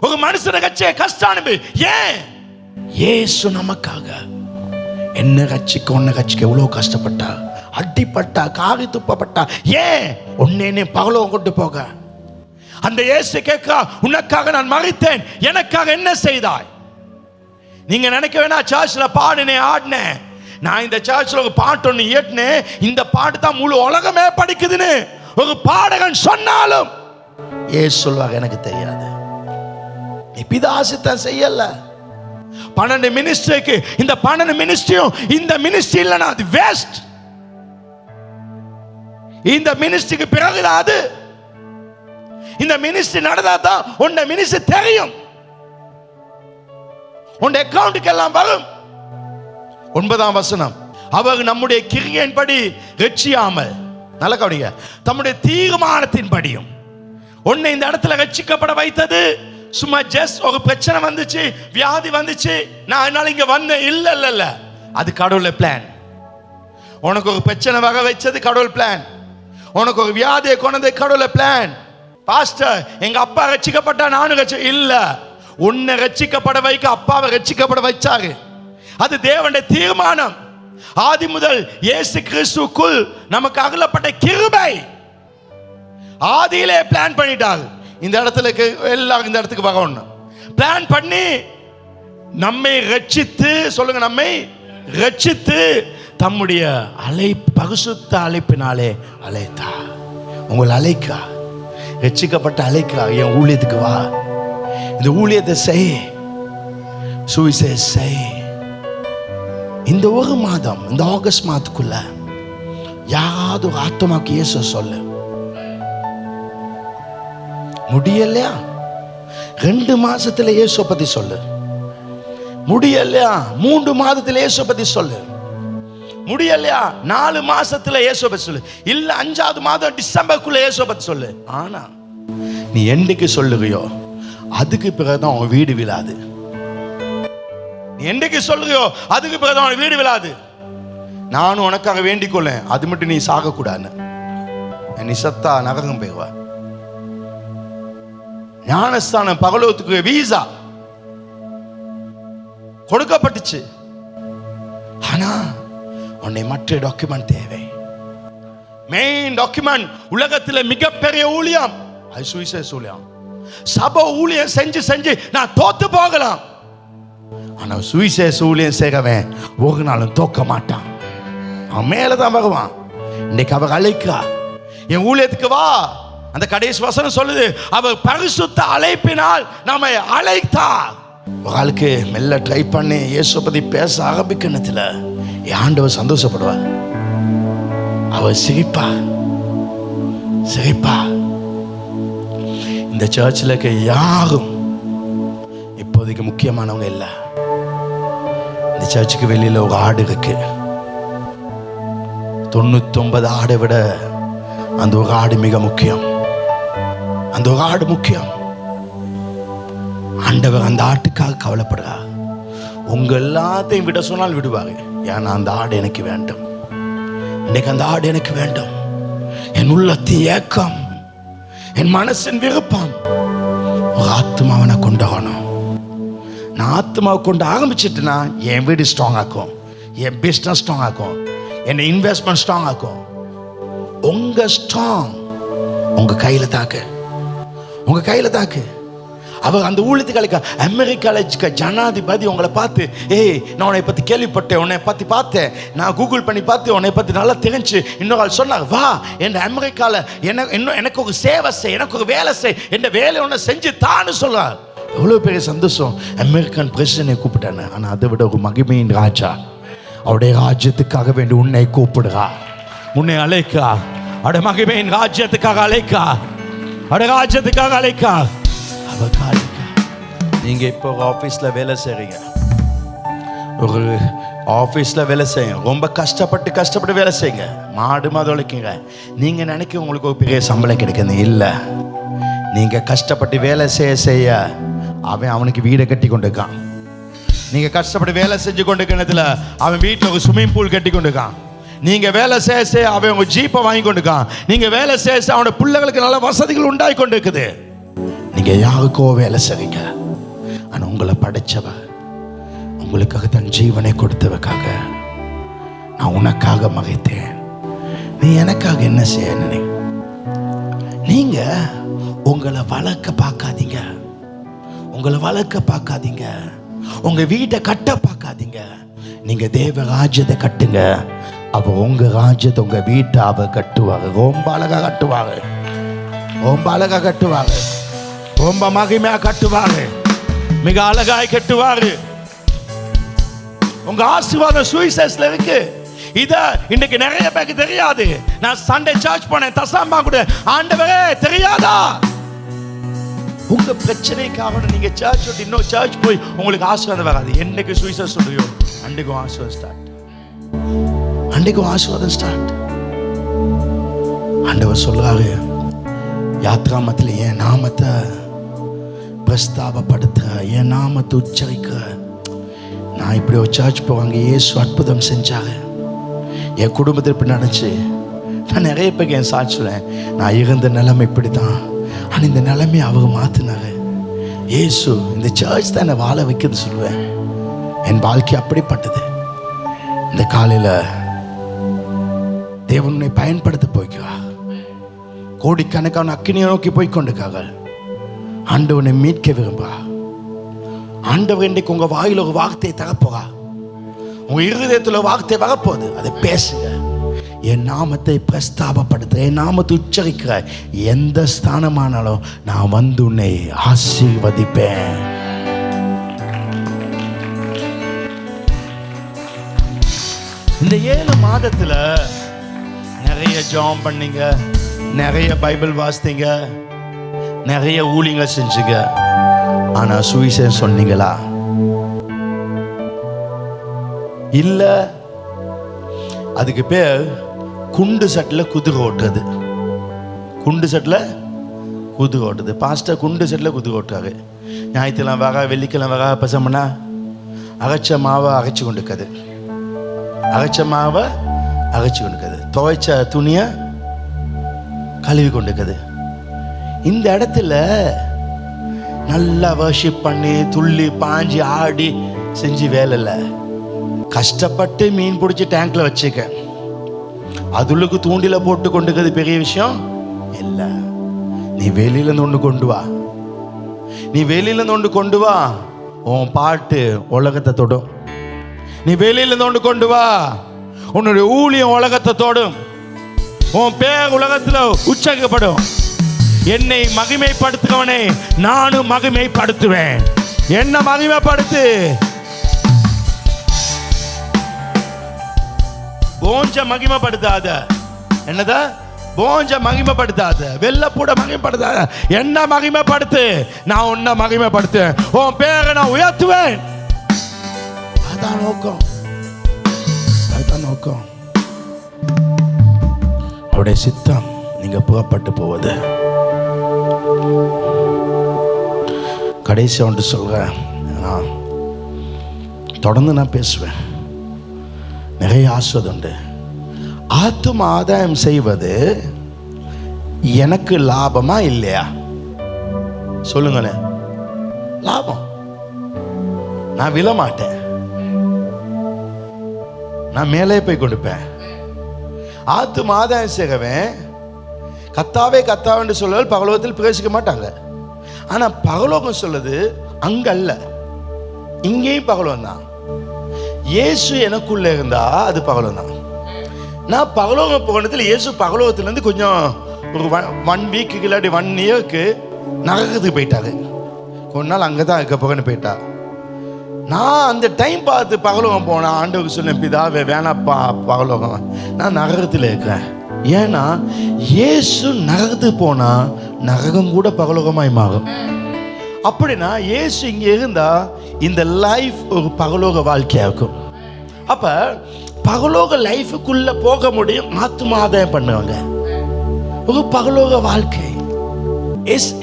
ஒரு மனுஷனை கட்சிய கஷ்டம் அனுபவி. ஏன்? இயேசு நமக்காக என்ன கட்சிக்கு உன்னை கட்சிக்கு எவ்வளவு கஷ்டப்பட்டா, அடிப்பட்டா, காரி துப்பப்பட்டா. ஏன்? உன்னை பகலோகம் கொண்டு போக. அந்த இயேசு கேட்க, உனக்காக நான் மரித்தேன், எனக்காக என்ன செய்தாய்? நீங்க நினைக்க வேணா சர்ச்சில் பாடினேன், ஆடினேன். நான் இந்த சர்ச்சில் ஒரு பாட்டு ஒன்று இயற்றினேன், இந்த பாட்டு தான் முழு உலகமே படிக்குதுன்னு ஒரு பாடகன் சொன்னாலும் ஏசு சொல்வாங்க எனக்கு தெரியாது. பிதாசித்தான் செய்யல. 12 மினிஸ்ட்ரிக்கு இந்த 12 மினிஸ்ட்ரியும் இந்த மினிஸ்ட்ரி இல்லைன்னா அது வேஸ்ட். இந்த மினிஸ்ட்ரிக்கு பிறகுதான் அது. இந்த மினிஸ்ட்ரி நடந்தா தான் உன்ன மினிஸ்ட்ரி தெரியும், உன் அக்கவுண்ட்டுக்கு எல்லாம் வரும். 9ஆம் வசனம், அவர் நம்முடைய கிரியையின்படி ரட்சியாமல், நல்ல கவனிங்க, தம்முடைய தீர்மானத்தின்படியும் உன்னை இந்த இடத்துல ரட்சிக்கப்பட வைத்தது. சும்மா ஜஸ்ட் ஒரு பிரச்சனை வந்துச்சு, வியாதி வந்துச்சு, நான் அதனால இங்க வந்தேன், இல்ல இல்ல இல்ல, அது கடவுளோட பிளான். உனக்கு ஒரு பிரச்சனை வர வச்சது கடவுள் பிளான், உனக்கு ஒரு வியாதியை கொண்டது கடவுளோட பிளான். பாஸ்டர் எங்க அப்பா ரட்சிக்கப்பட்டா நானும் இல்ல, உன்னை ரட்சிக்கப்பட வைக்க அப்பாவை ரட்சிக்கப்பட வச்சாரு. அது தேவனுடைய தீர்மானம். ஆதி முதல் இயேசு கிறிஸ்துவுக்குள் நமக்கு அகலப்பட்ட கிருபை. ஆதியிலே பிளான் பண்ணிட்டாங்க, இந்த இடத்துல எல்லாரும் இந்த இடத்துக்கு வரணும் பிளான் பண்ணி நம்மை ரட்சித்து, சொல்லுங்க, நம்மை ரட்சித்து தம்முடைய பரிசுத்த அழைப்பினாலே அழைத்தா. உங்களை அழைக்கா, ரட்சிக்கப்பட்ட அழைக்கா, என் ஊழியத்துக்கு வா, இந்த ஊழியத்தை செய், சுவிசேஷ செய். இந்த ஒரு மாதம், இந்த ஆகஸ்ட் மாதத்துக்குள்ள யாராவது ஒரு ஆத்மாக்கு இயேசு சொல்லு. முடியலையா? 2 மாசத்துல இயேசு பத்தி சொல்லு. முடியலையா? 3 மாதத்துல இயேசு பத்தி சொல்லு. முடியலையா? 4 மாசத்துல இயேசு பத்தி சொல்லு. இல்ல 5ஆவது மாதம் டிசம்பருக்குள்ள இயேசு பத்தி சொல்லு. ஆனா நீ என்னைக்கு சொல்லுறியோ அதுக்கு பிறகுதான் உன் வீடு விழாது. நீ என்னைக்கு சொல்லுறியோ அதுக்கு பிறகுதான் உன் வீடு விழாது. நானும் உனக்காக வேண்டிக் கொள்ளேன், அது மட்டும் நீ சாக கூடாது. நீ சத்தா நரகம் போய்வா. ஞானஸ்தானம் பகலோகத்துக்கு வீசா கொடுக்கப்பட்டுச்சு. ஆனா உன்னை மற்ற டாக்குமெண்ட் தேவை. மெயின் டாக்குமெண்ட் உலகத்தில் மிகப்பெரிய ஊழியம், அது சுவிசேஷ ஊழியம். சபை ஊழியம் செஞ்சு செஞ்சு நான் தோத்து போகலாம், ஆனா சுவிசேஷ ஊழியம் செய்கிறவன் ஒரு நாளும் தோக்க மாட்டான். அவன் மேலதான் வருவான். இன்னைக்கு அவர் அழைக்கா, என் ஊழியத்துக்கு வா. அந்த கடைசி வசனம் சொல்லுது, அவர் பரிசுத்த அழைப்பினால் நம்மை அழைத்தார். ஒரு ஆளுக்கு மெல்ல ட்ரை பண்ணி இயேசு பத்தி பேச ஆரம்பிக்கணுத்துல ஆண்டவர் சந்தோஷப்படுவார். அவர் சிரிப்பா சிரிப்பா. இந்த சர்ச்சில் இருக்க யாரும் இப்போதைக்கு முக்கியமானவங்க இல்லை. இந்த சர்ச்சுக்கு வெளியில ஒரு ஆடு இருக்கு. 99 ஆடை விட அந்த ஒரு ஆடு மிக முக்கியம். அந்த ஒரு ஆடு முக்கியம். ஆண்டவர் அந்த ஆட்டுக்காக கவலைப்படுறார். உங்க எல்லாத்தையும் விட சொன்னால் விடுவாங்க. ஏன்னா அந்த ஆடு எனக்கு வேண்டும். இன்னைக்கு அந்த ஆடு எனக்கு வேண்டும். என் உள்ளத்தின் ஏக்கம், என் மனசின் விருப்பம் ஒரு ஆத்மாவை கொண்டாகணும். நான் ஆத்மாவை கொண்டு ஆரம்பிச்சிட்டுனா என் வீடு ஸ்ட்ராங் ஆக்கும், என் பிஸ்னஸ் ஸ்ட்ராங் ஆக்கும், என் இன்வெஸ்ட்மெண்ட் ஸ்ட்ராங் ஆக்கும். உங்க ஸ்ட்ராங் உங்க கையில தாக்கு, உங்க கையில தாக்கு. அவர் அந்த ஊழியத்துக்கு அமெரிக்கால ஜனாதிபதி உங்களை பார்த்து, ஏய் நான் உன்னை பற்றி கேள்விப்பட்டேன், உன்னை பற்றி பார்த்தேன், நான் கூகுள் பண்ணி பார்த்து உன்னை பற்றி நல்லா தெரிஞ்சு இன்னொரு ஆள் சொன்னார், வா என் அமெரிக்காவில் எனக்கு ஒரு சேவை செய், எனக்கு ஒரு வேலை செய், என் வேலை ஒன்று செஞ்சு தான்னு சொல்றார். எவ்வளோ பெரிய சந்தோஷம். அமெரிக்கன் பிரசிடனை கூப்பிட்டானே, ஆனால் அதை விட ஒரு மகிமையின் ராஜா அவருடைய ராஜ்யத்துக்காக வேண்டி உன்னை கூப்பிடுறா, உன்னை அழைக்கா, அவருடைய மகிமையின் ராஜ்யத்துக்காக அழைக்கா, அவருடைய ராஜ்யத்துக்காக அழைக்கா. நீங்க இப்போ ஆஃபீஸில் வேலை செய்றீங்க, ஒரு ஆஃபீஸில் வேலை செய்யுங்க, ரொம்ப கஷ்டப்பட்டு வேலை செய்யுங்க, மாடு மாத உழைக்குங்க. நீங்க நினைக்க உங்களுக்கு ஒரு பெரிய சம்பளம் கிடைக்குது இல்லை. நீங்க கஷ்டப்பட்டு வேலை செய்ய அவனுக்கு வீடை கட்டி கொண்டு இருக்கான். நீங்க கஷ்டப்பட்டு வேலை செஞ்சு கொண்டு இருக்கிறதுல அவன் வீட்டில் ஒரு ஸ்விம்மிங் பூல் கட்டி கொண்டு இருக்கான். நீங்க வேலை செய்ய அவன் உங்க ஜீப்பை வாங்கி கொண்டு இருக்கான். நீங்க வேலை செய்ய அவனோட பிள்ளைகளுக்கு நல்ல வசதிகள் உண்டாகி கொண்டு இருக்குது. நீங்க யாருக்கோ வேலை செய்வீங்க, ஆனா உங்களை படைச்சவ, உங்களுக்காக தன் ஜீவனை கொடுத்தவக்காக நான் உனக்காக மகிழ்த்தேன், நீ எனக்காக என்ன செய்ய? நீங்க உங்களை வளர்க்க பார்க்காதீங்க, உங்களை வளர்க்க பார்க்காதீங்க, உங்க வீட்டை கட்ட பார்க்காதீங்க. நீங்க தேவ ராஜ்யத்தை கட்டுங்க. அவ உங்க ராஜ்யத்தை, உங்க வீட்டை அவ கட்டுவாங்க. ரொம்ப அழகா கட்டுவாங்க, ரொம்ப அழகா கட்டுவாங்க, ரொம்ப மகிமையா கட்டுவாரு, மிக அழகாய் கட்டுவாரு. உங்க ஆசீர்வாதம் சுவிசேஷத்துல இருக்கு. இத இன்னைக்கு நிறைய பேருக்கு தெரியாது. நான் சண்டே சர்ச் போனேன், தசாம்பா கூட ஆண்டவரே தெரியாதா? உங்க பிரச்சனைக்காக நீங்க சர்ச் விட்டு இன்னும் சர்ச் போய் உங்களுக்கு ஆசீர்வாதம் வராது. என்னைக்கு சுவிசேஷம் சொல்றியோ அன்றைக்கும் ஆசீர்வாதம் ஸ்டார்ட், அன்றைக்கும் ஆசீர்வாதம் ஸ்டார்ட். ஆண்டவர் சொல்றாரு, யாத்ராமத்தில் என் நாமத்தை பிரஸ்தாபப்படுத்துற, என் நாமத்தை உச்சரிக்கிற. நான் இப்படி ஒரு சர்ச் போவாங்க, இயேசு அற்புதம் செஞ்சாரு, என் குடும்பத்தில் இப்படி நடந்துச்சு. நான் நிறைய பேருக்கு என் சாட்சி சொல்லேன், நான் இருந்த நிலைமை இப்படி தான், ஆனால் இந்த நிலைமையை அவங்க மாற்றினாரு. இயேசு இந்த சர்ச் தான் என்னை வாழ வைக்கிறது சொல்லுவேன். என் வாழ்க்கை அப்படிப்பட்டது. இந்த காலையில் தேவனை பயன்படுத்த போய்க்குவா. கோடிக்கணக்கான அக்கினியை நோக்கி போய்கொண்டிருக்காங்க. ஆண்டவனை மீட்க விரும்புறா. ஆண்டவர் இன்றைக்கு உங்க வாயில ஒரு வார்த்தையை தரப்போறா, உங்க இருதயத்தில் வார்த்தை வரப்போகுது. அதை பேசுங்க. என் நாமத்தை பிரஸ்தாபப்படுத்துற, என் நாமத்தை உச்சரிக்கிற எந்த ஸ்தானமானாலும் நான் வந்து உன்னை ஆசீர்வதிப்பேன். இந்த 7 மாதத்துல நிறைய ஜெபம் பண்ணீங்க, நிறைய பைபிள் வாசித்தீங்க, நிறைய ஊழியங்க செஞ்சுங்க. ஆனா சுவிசேஷம் சொன்னீங்களா? இல்ல. அதுக்கு பேர் குண்டு சட்டில் குதிரை ஓட்டுறது. குண்டு சட்டில் குதிரை ஓட்டுறது. பாஸ்டர் குண்டு சட்டில் குதிரை ஓட்டுறாரு. ஞாயிற்றுலாம் வர, வெள்ளிக்கிழமை வர பசமனா அரைச்ச மாவை அரைச்சி கொண்டுக்குது, அரைச்ச மாவை அரைச்சி கொண்டுக்குது, துவைச்ச துணியை கழுவி கொண்டுக்குது. இந்த இடத்துல நல்லா வர்ஷிப் பண்ணி துள்ளி பாஞ்சி ஆடி செஞ்சு வேலை இல்லை. கஷ்டப்பட்டு மீன் பிடிச்சி டேங்க்ல வச்சுக்க, அதுளுக்கு தூண்டில போட்டு கொண்டுக்கிறது பெரிய விஷயம் இல்லை. நீ வெளியில ஒன்று கொண்டு வா, நீ வெளியில ஒன்று கொண்டு வா, உன் பாட்டு உலகத்தை தொடும். நீ வெளியில ஒன்று கொண்டு வா, உன்னுடைய ஊழியம் உலகத்தை தொடும். உன் பேர் உலகத்தில் உச்சரிக்கப்படும். என்னை மகிமைப்படுத்துகிறவனே நானும் மகிமைப்படுத்துவேன். என்ன மகிமைப்படுத்து. போஞ்ச மகிமைப்படுத்தாத. என்னதா போஞ்ச மகிமைப்படுத்தாத, வெள்ளப்பூட மகிமைப்படுத்தாத. என்ன மகிமைப்படுத்து. நான் உன்னை மகிமைப்படுத்துவேன், உன் பேரை நான் உயர்த்துவேன். அதான் நோக்கம், அதான் நோக்கம். அவருடைய சித்தம் நீங்க புறப்பட்டு போவது. கடைசி ஒன்று சொல்றேன், தொடர்ந்து நான் பேசுவேன். நிறைய ஆஸ்வதம் உண்டு. ஆத்தும ஆதாயம் செய்வது எனக்கு லாபமா இல்லையா? சொல்லுங்களேன். லாபம். நான் விழ மாட்டேன், நான் மேலே போய் கொடுப்பேன். ஆத்து மாதாயம் செய்கிறவன் கத்தாவே கத்தாவே சொல்லுவது பகலோகத்தில் பிரவேசிக்க மாட்டாங்க. ஆனா பகலோகம் சொல்லுது அங்க அல்ல, இங்கேயும் பகலோகம் தான். இயேசு எனக்குள்ள இருந்தா அது பகலோகம் தான். நான் பகலோகம் போனதுல இயேசு பகலோகத்திலிருந்து கொஞ்சம் ஒரு 1 வீக்கு இல்லாட்டி 1 இயருக்கு நரகத்துக்கு போயிட்டாரு. கொஞ்ச நாள் அங்கதான் இருக்க போகன்னு போயிட்டா. நான் அந்த டைம் பார்த்து பகலோகம் போனேன். ஆண்டவருக்கு சொன்னேன், பிதாவே வேணாப்பா பகலோகம், நான் நரகத்தில் இருக்கிறேன். ஏன்னா இயேசு நரகத்துக்கு போனா நரகம் கூட பகலோகமாய் மாறும். அப்படின்னா இயேசு இங்க இருந்தா இந்த லைஃப் ஒரு பகலோக வாழ்க்கையா இருக்கும். அப்ப பகலோக லைஃபுக்குள்ள போக முடியும். ஆத்துமாதாயம் பண்ணுவாங்க ஒரு பகலோக வாழ்க்கை.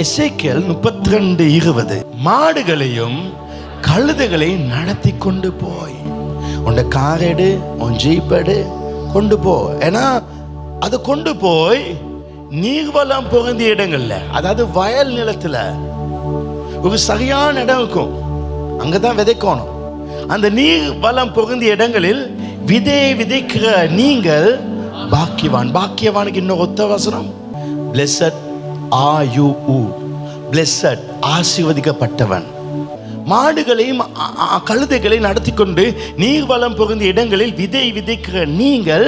எசேக்கியேல் 32:20 மாடுகளையும் கழுதைகளை நடத்தி கொண்டு போய் உன் காரெடு உன் ஜீப்பெடு கொண்டு போ. ஏன்னா அதை கொண்டு போய் நீர்வளம் பொருந்திய இடங்கள்ல, அதாவது வயல் நிலத்துல ஒரு சரியான இடம் இருக்கும், அங்கதான் விதைக்கணும். அந்த நீர் வளம் பொருந்திய இடங்களில் விதைக்கிற நீங்கள் பாக்கியவான். பாக்கியவானுக்கு இன்னும் ஒத்த வசனம், blessed are you, blessed, ஆசீர்வதிக்கப்பட்டவன். மாடுகளையும் கழுதைகளையும் நடத்தி கொண்டு நீர்வளம் பொருந்திய இடங்களில் விதைக்கிற நீங்கள்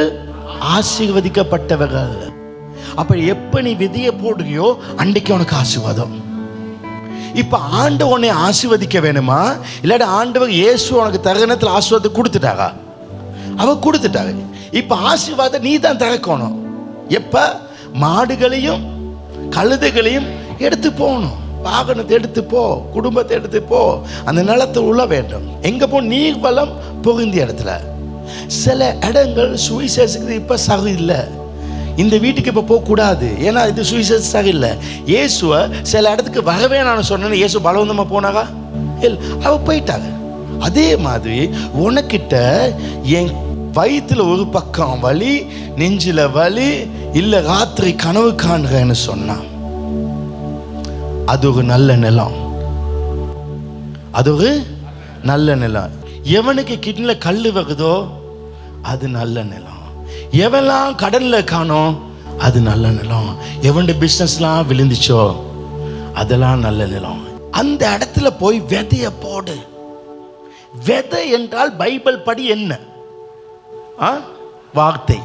ஆசீர்வதிக்கப்பட்டவர்கள். அப்ப எப்ப நீ விதையை போடுறியோ அன்றைக்கு உனக்கு ஆசீர்வாதம். இப்ப ஆண்டவர் உன்னை ஆசீர்வதிக்க வேணுமா? இல்லாட்டி ஆண்டவர் இயேசு உனக்கு தருணத்தில் ஆசீர்வாதத்தை கொடுத்துட்டாரா? அவர் கொடுத்துட்டாரு. இப்ப ஆசீர்வாதம் நீ தான் திறக்கணும். எப்ப? மாடுகளையும் கழுதைகளையும் எடுத்து போகணும், வாகனத்தை எடுத்து போ, குடும்பத்தை எடுத்து போ, அந்த நிலத்தை உள்ள வேண்டும். எங்க போ? நீர் வளம் பொருந்திய இடத்துல. சில இடங்கள் சுவிசேஷத்துக்கு இப்ப சரியில்லை, இந்த வீட்டுக்கு இப்ப போக கூடாது, ஏன்னா இது சுவிசேஷ சரியில்லை. இயேசுவை சில இடத்துக்கு வரவே நான் சொன்னேன்னு இயேசு பலவந்தமா போனாரா? இல்லை, அவ போயிட்டாங்க. அதே மாதிரி உனக்கிட்ட என் வயிற்றுல ஒரு பக்கம் வலி, நெஞ்சில வலி, இல்ல ராத்திரி கனவு காண்றேன்னு சொன்னான், அது ஒரு நல்ல நிலம், அது ஒரு நல்ல நிலம். எவனுக்கு கிட்னில கல்லு வருதோ அது நல்ல நிலம். எவெல்லாம் கடல்ல காணோம் அது நல்ல நிலம். எவன் பிசினஸ்லாம் விழுந்துச்சோ அதெல்லாம் நல்ல நிலம். அந்த இடத்துல போய் விதைய போடு. விதை என்றால் பைபிள் படி என்ன? வார்த்தை.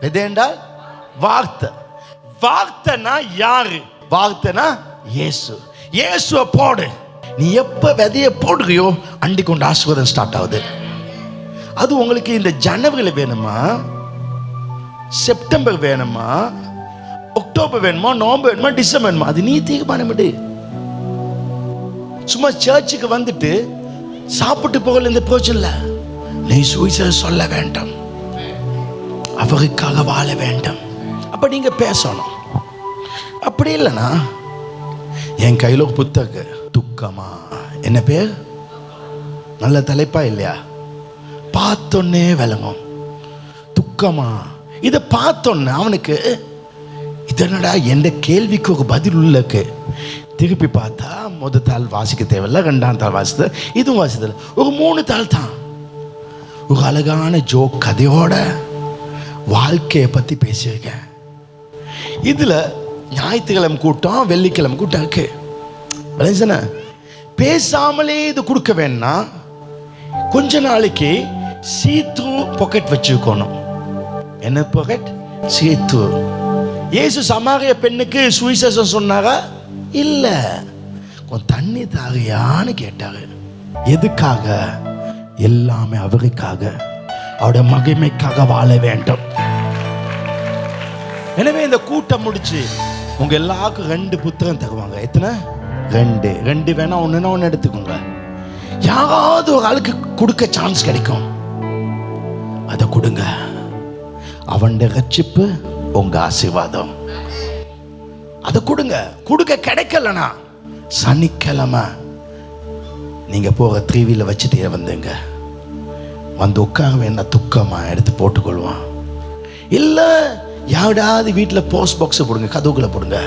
விதை என்றால் வார்த்தை. வார்த்தைனா யாரு? வார்த்தைனா இயேசு. இயேசுவை போடு. நீ எப்ப விதைய போடுறியோ அண்டி கொண்டு ஆசீர்வாதம் ஸ்டார்ட் ஆகுது. அது உங்களுக்கு இந்த ஜனவரியில் வேணுமா, செப்டம்பர் வேணுமா, அக்டோபர் வேணுமா, நவம்பர் வேணுமா, டிசம்பர் வேணுமா, அது நீ தீர்மானம் விடு. சும்மா சர்ச்சுக்கு வந்துட்டு சாப்பிட்டு போகல இந்த பிரச்சனை. நீ சுவிசேஷம் சொல்ல வேண்டும், அவருக்காக வாழ வேண்டும். அப்ப நீங்க பேசணும். அப்படி இல்லைன்னா என் கையில ஒரு புத்தகம், துக்கமா, என்ன பேர்? நல்ல தலைப்பா இல்லையா? பார்த்தோன்னே விளங்கும். துக்கமா, இதை பார்த்தோன்னே அவனுக்கு இதனடா எந்த கேள்விக்கு ஒரு பதில் உள்ளக்கு. திருப்பி பார்த்தா முதல் தாள் வாசிக்க தேவையில்ல, 2ஆம் தாள் வாசித்த, இதுவும் வாசித்தல, ஒரு 3 தாள் தான். ஒரு அழகான ஜோக் கதையோட வாழ்க்கையை பத்தி பேசியிருக்கேன். இதுல ஞாயிற்றுக்கிழமை கூட்டம், வெள்ளிக்கிழமை கூட்டம் இருக்கு. பேசாமலே இது கொடுக்க வேணா, கொஞ்ச நாளைக்கு சீத்து பாக்கெட் வச்சுக்கணும். என்ன பாக்கெட்? சீத்து. இயேசு சமாரிய பெண்ணுக்கு சுவிசேஷம் சொன்னாரா? இல்ல. கொஞ்சம் தண்ணி தாகையான்னு கேட்டாரு. எதுக்காக? எல்லாமே அவருக்காக, அவருடைய மகிமைக்காக வாழ வேண்டும். எனவே இந்த கூட்டம் முடிச்சு உங்க எல்லாருக்கும் 2 புத்தகம் தருவாங்க. எத்தனை? 2 வேணா ஒண்ணு எடுத்துக்கோங்க. யாராவது ஒரு ஆளுக்கு கொடுக்க சான்ஸ் கிடைக்கும், அதை கொடுங்க. அவன் ரட்சிப்பு உங்க ஆசீர்வாதம். அதை கொடுங்க. கொடுக்க கிடைக்கலனா சனிக்கிழமை நீங்க போக 3 வீலர் வச்சுட்டே வந்துங்க, வந்து உட்கார வேண்டாம், துக்கமா எடுத்து போட்டுக்கொள்வான். இல்ல யாராவது வீட்டில் போஸ்ட் பாக்ஸ் போடுங்க, கதவுக்குள்ள போடுங்க.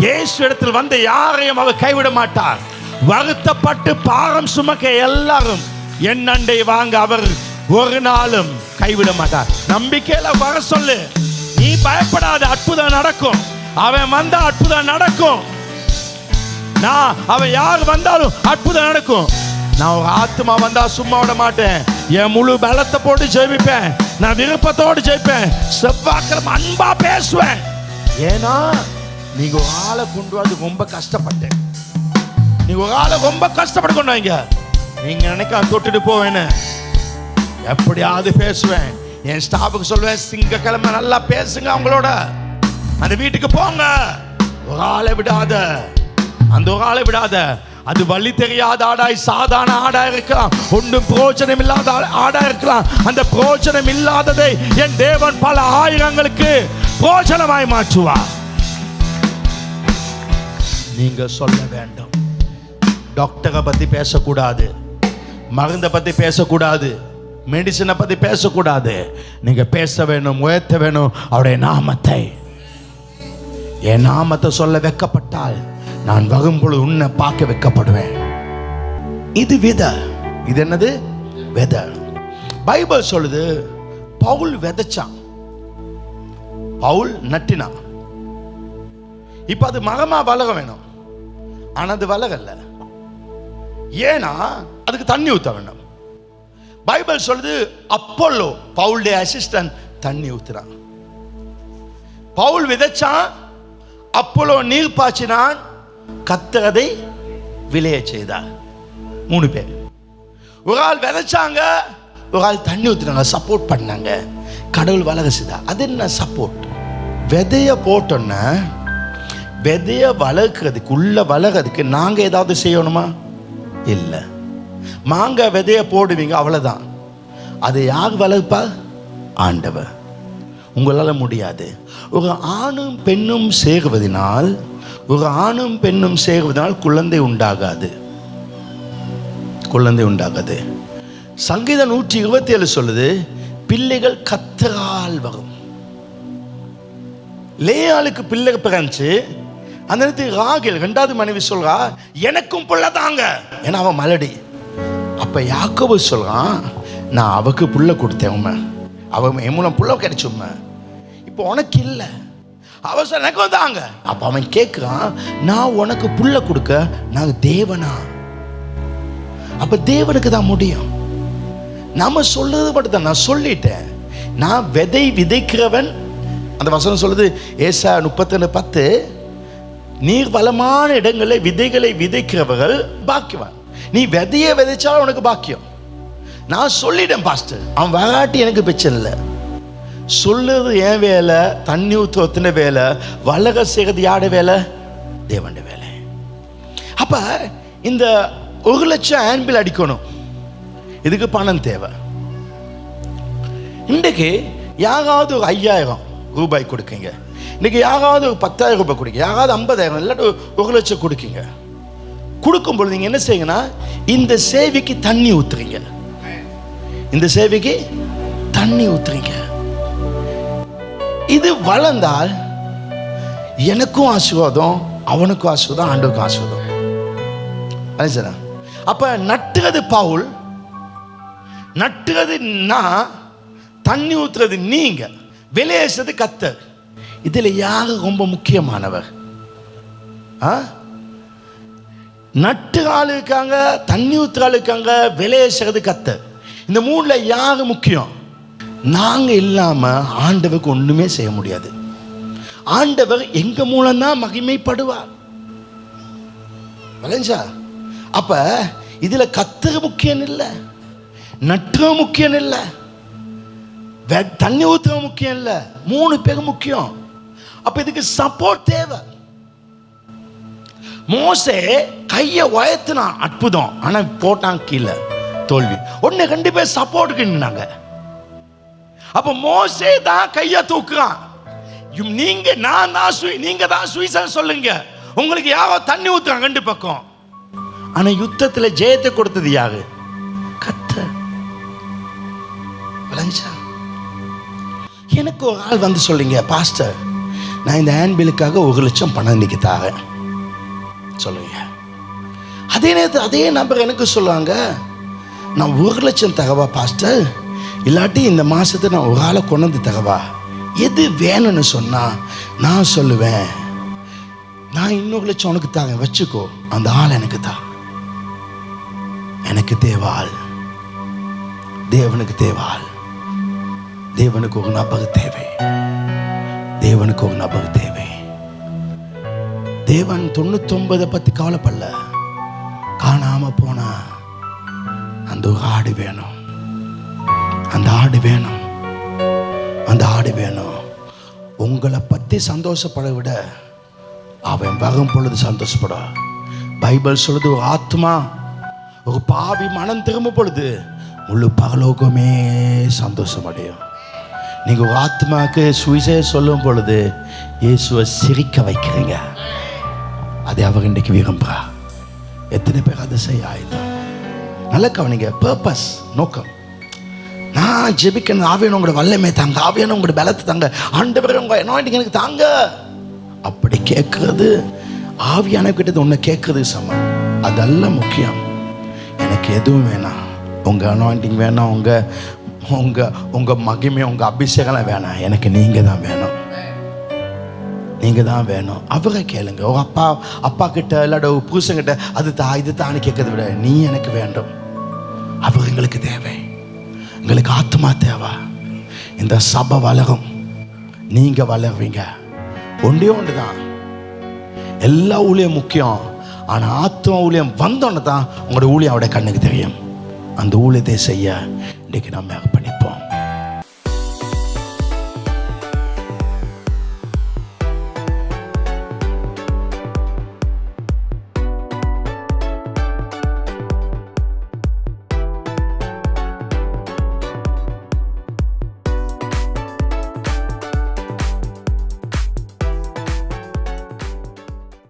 இயேசு இடத்தில் வந்த யாரையும் அவர் கைவிட மாட்டார். வருத்தப்பட்டு பாரம் சுமக்க எல்லாரும் என்னண்டை வாங்க, அவர் ஒரு நாளும் கைவிட மாட்டார். நம்பிக்கையில வர சொல்லு, நீ பயப்படாத, அற்புதம் நடக்கும். அவன் வந்தா அற்புதம் நடக்கும். அவன் யார் வந்தாலும் அற்புதம் நடக்கும். நான் ஒரு ஆத்மா வந்தா சும்மா விட மாட்டேன். என் முழு பலத்தை போட்டு ஜெயிப்பேன். நான் விருப்பத்தோடு ஜெயிப்பேன். செவ்வாய்க்கிழமை அன்பா பேசுவேன். ஏன்னா நீங்க ஒரு ஆளை கொண்டு வந்து ரொம்ப கஷ்டப்பட்டேன். நீங்க ஒரு ஆளை ரொம்ப கஷ்டப்பட்டு கொண்டு வாங்க. நீங்க நினைக்க தொட்டுட்டு போவேன்னு எப்படியாவது பேசுவேன். என் ஸ்டாஃபுக்கு சொல்லுவேன், திங்கக்கிழமை நல்லா பேசுங்க அவங்களோட, அந்த வீட்டுக்கு போங்க. ஒரு ஆளை விடாத, அந்த ஒரு ஆளை விடாத. அது வழி தெரியாத ஆடாய், சாதாரண ஆடா இருக்கலாம், ஒன்றும் பிரோஜனம் இல்லாத ஆடா இருக்கலாம். அந்த பிரோஜனம் இல்லாததை என் தேவன் பல ஆயிரங்களுக்கு பிரோஜனமாய் மாற்றுவார். நீங்க சொல்ல வேண்டும். டாக்டரை பத்தி பேசக்கூடாது, மருந்தை பத்தி பேசக்கூடாது, மெடிசனை பத்தி பேசக்கூடாது. நீங்க பேச வேணும், உயர்த்த வேணும் அவருடைய நாமத்தை. என் நாமத்தை சொல்ல வைக்கப்பட்டால் நான் வரும்பொழுது உன்னை பார்க்க வைக்கப்படுவேன். இது விதை. இது என்னது? விதை. பைபிள் சொல்லுது, பவுல் விதைச்சான், பவுல் நட்டினான். இப்ப அது மரமா வளர வேணும். ஆனா அது வளரல. ஏன்னா அதுக்கு தண்ணி ஊத்த வேணும். பைபிள் சொல்லுது, அப்போலோ பவுலுடைய அசிஸ்டன்ட் தண்ணி ஊத்துறான். பவுல் விதைச்சான், அப்போலோ நீர் பாய்ச்சினான், கர்த்தர் அதை விளைய செய்தார். 3 பேர். ஒரு ஆள் விதைச்சாங்க, ஒரு ஆள் தண்ணி ஊத்துனாங்க, சப்போர்ட் பண்ணாங்க, கடவுள் வளர செய்தார். அது என்ன சப்போர்ட்? விதைய போட்டோன்னா விதைய வளர்க்கிறதுக்கு, உள்ள வளர்கிறதுக்கு நாங்க ஏதாவது செய்யணுமா? இல்லை. மாங்காய் விதைய போடுவீங்க, அவ்வளவுதான். அதை யார் வளர்ப்பா? ஆண்டவர். உங்களால் முடியாது. ஒரு ஆணும் பெண்ணும் சேருவதனால், ஒரு ஆணும் பெண்ணும் சேருவதனால் குழந்தை உண்டாகாது. குழந்தை உண்டாகாது. சங்கீதம் 127 சொல்லுது, பிள்ளைகள் கர்த்தரால் வரும். லேயாளுக்கு பிள்ளை பிறந்துச்சு. அந்த நேரத்தில் ராகேல் 2வது மனைவி சொல்றா, எனக்கும் புள்ள தாங்க. ஏன்னா அவன் மலடி. அப்ப யாக்கோபு சொல்றான், நான் அவக்கு புள்ள கொடுத்தேன், அவன் என் மூலம் புள்ள கிடைச்சும், இப்போ உனக்கு இல்லை. அவ சொல்ல எனக்கு வந்தாங்க. அப்ப அவன் கேட்கிறான், நான் உனக்கு புள்ள கொடுக்க நாங்க தேவனா? அப்ப தேவனுக்கு தான் முடியும். நம்ம சொல்றது மட்டும் தான். நான் சொல்லிட்டேன், நான் விதை விதைக்கிறவன். அந்த வசனம் சொல்லுது, ஏசாயா 32:10, நீர் வளமான இடங்களில் விதைகளை விதைக்கிறவர்கள் பாக்கியவான். நீ விதையை விதைச்சாலும் உனக்கு பாக்கியம். நான் சொல்லிட்டேன் பாஸ்டர், அவன் வராட்டி எனக்கு பிரச்சனை இல்லை. சொல்லுறது என் வேலை, தண்ணி ஊற்றுவத்தின வேலை, வளர செய்கிறது யாட வேலை? தேவண்ட வேலை. அப்ப இந்த 1 லட்சம் ஆம்பிள் அடிக்கணும், இதுக்கு பணம் தேவை. இன்றைக்கு யாராவது ஒரு 5000 ரூபாய் கொடுக்குங்க, இன்னைக்கு யாராவது ஒரு 10,000 ரூபாய் கொடுங்க, யாராவது 50,000 இல்லாட்டி 1 லட்சம் கொடுக்குங்க. கொடுக்கும்பொழுது நீங்கள் என்ன செய்யுங்கன்னா, இந்த சேவைக்கு தண்ணி ஊத்துறீங்க, இந்த சேவைக்கு தண்ணி ஊத்துறீங்க. இது வளர்ந்தால் எனக்கும் ஆசீர்வாதம், அவனுக்கும் ஆசீர்வாதம், ஆண்டவருக்கும் ஆசீர்வாதம். அப்ப நட்டுறது பவுல், நட்டுறது நான், தண்ணி ஊத்துறது நீங்க, விளையாடுறது கர்த்தர். இதுல யாரு ரொம்ப முக்கியமானவர்? நட்டு ஆள் இருக்காங்க, தண்ணி ஊத்துற ஆள் இருக்காங்க, விளையாடுறது கர்த்தர். இந்த 3ல யாரு முக்கியம்? நாங்க இல்லாம ஆண்டவருக்கு ஒண்ணுமே செய்ய முடியாது. ஆண்டவர் எங்க மூலம்தான் மகிமைப்படுவார். வளைஞ்சா அப்ப இதுல கர்த்தர் முக்கியம் இல்லை, நட்டுற முக்கியம் இல்லை, தண்ணி ஊத்துற முக்கியம் இல்லை, 3 பேர் முக்கியம். அப்ப இதுக்கு சப்போர்ட் தேவை. மோசே கையை உயர்த்தினான், அற்புதம். ஆனா போட்டான் கீழே, தோல்வி. உடனே 2 பேர் சப்போர்ட்டுக்கு நின்னாங்க. அப்ப மோசே தான் கையை தூக்குறான். நீங்க நீங்க தான் சுவிசேஷம் சொல்லுங்க, உங்களுக்கு யாரோ தண்ணி ஊத்துறாங்க 2 பக்கம். ஆனா யுத்தத்துல ஜெயத்தை கொடுத்தது யாரு? கர்த்தர். எனக்கு ஒரு ஆள் வந்து சொல்லுங்க, பாஸ்டர் நான் இந்த ஹேண்ட்பில்லுக்காக 1 லட்சம் பணம் இன்னைக்கு தரேன் சொல்லுங்க. அதே நேரத்தில் அதே நபர் எனக்கு சொல்லுவாங்க, நான் 1 லட்சம் தகவா பாஸ்டர், இல்லாட்டி இந்த மாதத்தை நான் ஒரு ஆளை கொண்டு வந்து தகவா, எது வேணும்னு சொன்னால் நான் சொல்லுவேன், நான் 1 லட்சம் உனக்கு தாங்க வச்சுக்கோ, அந்த ஆள் எனக்கு தான். எனக்கு தேவாள், தேவனுக்கு தேவாள். தேவனுக்கு ஒரு நபர் தேவை, தேவனுக்கு ஒரு நபர் தேவை. தேவன் 99 பற்றி கவலைப்படல, காணாம போனா அந்த ஒரு ஆடு வேணும், அந்த ஆடு வேணும், அந்த ஆடு வேணும். உங்களை பற்றி சந்தோஷப்பட விட அவன் வரும் பொழுது சந்தோஷப்பட. பைபிள் சொல்லுது, ஒரு ஆத்மா ஒரு பாவி மனம் திரும்ப பொழுது முழு பரலோகமே சந்தோஷம் அடையும். நீங்கள் ஒரு ஆத்மாவுக்கு சுவிசேஷம் சொல்லும் பொழுது இயேசுவை சிரிக்க வைக்கிறீங்க. அதை அவர் இன்றைக்கு விரும்புகிறா. எத்தனை பேர் அதை செய்ய ஆயுதம்? நல்ல கவனிங்க, பர்பஸ், நோக்கம். நான் ஜெபிக்கணும், ஆவியான உங்களோட வல்லமை தாங்க, ஆவியான உங்களோட பலத்தை தாங்க, ஆண்டவரே உங்க அனாயிண்டிங் எனக்கு தாங்க, அப்படி கேட்கறது ஆவியான கிட்டது ஒன்று கேட்கறது சமம். அதெல்லாம் முக்கியம். எனக்கு எதுவும் வேணாம், உங்கள் அனாயிண்டிங் வேணாம், உங்கள் மகிமை, உங்கள் அபிஷேகம் வேணாம், எனக்கு நீங்கள் தான் வேணும், நீங்கள் தான் வேணும். அவரை கேளுங்க. ஒரு அப்பா கிட்ட இல்லாட ஒரு புருஷங்கிட்ட அது தான் இது தான்னு கேட்கறத விட நீ எனக்கு வேண்டும். அவர் எங்களுக்கு தேவை, எங்களுக்கு ஆத்மா தேவை. இந்த சபை வளரும், நீங்கள் வளருவீங்க. ஒன்றே ஒன்று தான், எல்லா ஊழியம் முக்கியம், ஆனால் ஆத்மா ஊழியம் வந்தோன்னு தான் உங்களோட ஊழியம் அவருடைய கண்ணுக்கு தெரியும். அந்த ஊழியத்தை செய்ய இன்றைக்கு நம்ம பண்ணிப்போம்.